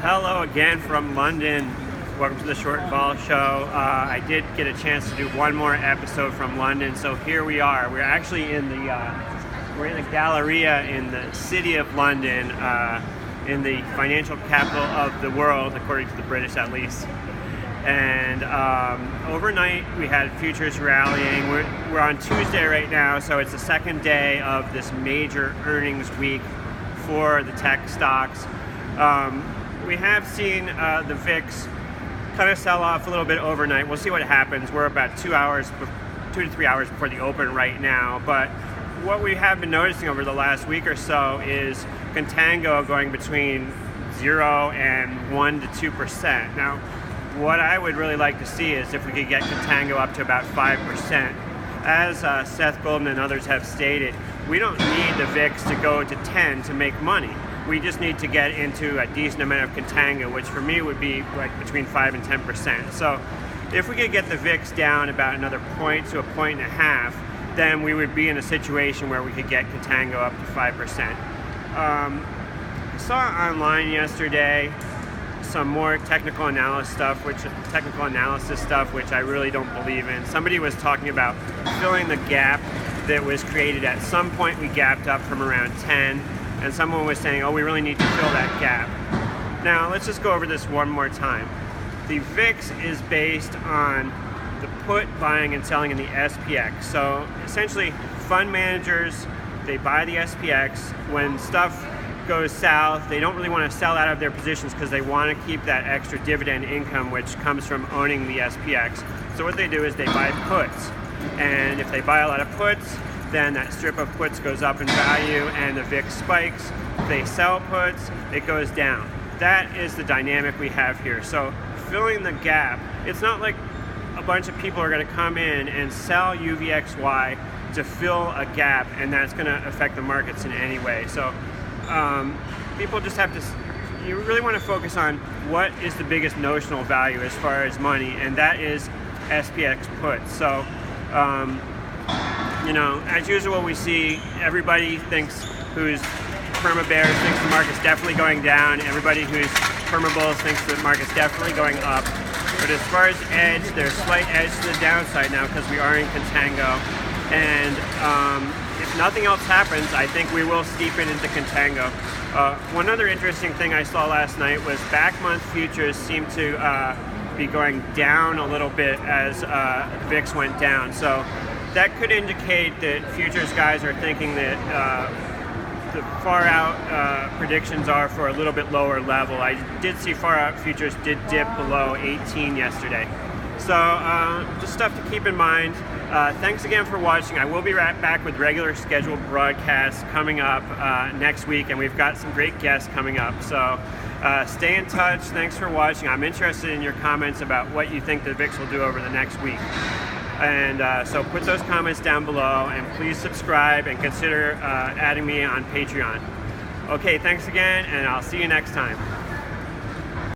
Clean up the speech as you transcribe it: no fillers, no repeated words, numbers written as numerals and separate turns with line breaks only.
Hello again from London. Welcome to the Short Vol Show. I did get a chance to do one more episode from London, so here we are. We're actually in the Galleria in the city of London, in the financial capital of the world, according to the British at least. And overnight we had futures rallying. We're on Tuesday right now, so it's the second day of this major earnings week for the tech stocks. We have seen the VIX kind of sell off a little bit overnight. We'll see what happens. We're about 2 to 3 hours before the open right now. But what we have been noticing over the last week or so is contango going between 0 and 1 to 2%. Now, what I would really like to see is if we could get contango up to about 5%. As Seth Golden and others have stated, we don't need the VIX to go to 10 to make money. We just need to get into a decent amount of contango, which for me would be like between 5 and 10%. So if we could get the VIX down about another point to a point and a half, then we would be in a situation where we could get contango up to 5%. I saw online yesterday some more technical analysis stuff, which I really don't believe in. Somebody was talking about filling the gap that was created at some point. We gapped up from around 10. And someone was saying, oh, we really need to fill that gap. Now, let's just go over this one more time. The VIX is based on the put buying and selling in the SPX. So essentially, fund managers, they buy the SPX. When stuff goes south, they don't really want to sell out of their positions because they want to keep that extra dividend income which comes from owning the SPX. So what they do is they buy puts. And if they buy a lot of puts, then that strip of puts goes up in value and the VIX spikes. If they sell puts, it goes down. That is the dynamic we have here. So filling the gap, it's not like a bunch of people are going to come in and sell UVXY to fill a gap, and that's going to affect the markets in any way. So people just have to, you really want to focus on what is the biggest notional value as far as money, and that is SPX puts. So as usual, we see everybody who's perma bears thinks the market's definitely going down. Everybody who's perma bulls thinks the market's definitely going up. But as far as edge, there's slight edge to the downside now because we are in contango. And if nothing else happens, I think we will steepen into contango. One other interesting thing I saw last night was back month futures seem to be going down a little bit as VIX went down. So that could indicate that futures guys are thinking that the far out predictions are for a little bit lower level. I did see far out futures did dip below 18 yesterday. So just stuff to keep in mind. Thanks again for watching. I will be right back with regular scheduled broadcasts coming up next week, and we've got some great guests coming up. So stay in touch. Thanks for watching. I'm interested in your comments about what you think the VIX will do over the next week. And so put those comments down below, and please subscribe and consider adding me on Patreon. Okay, thanks again, and I'll see you next time.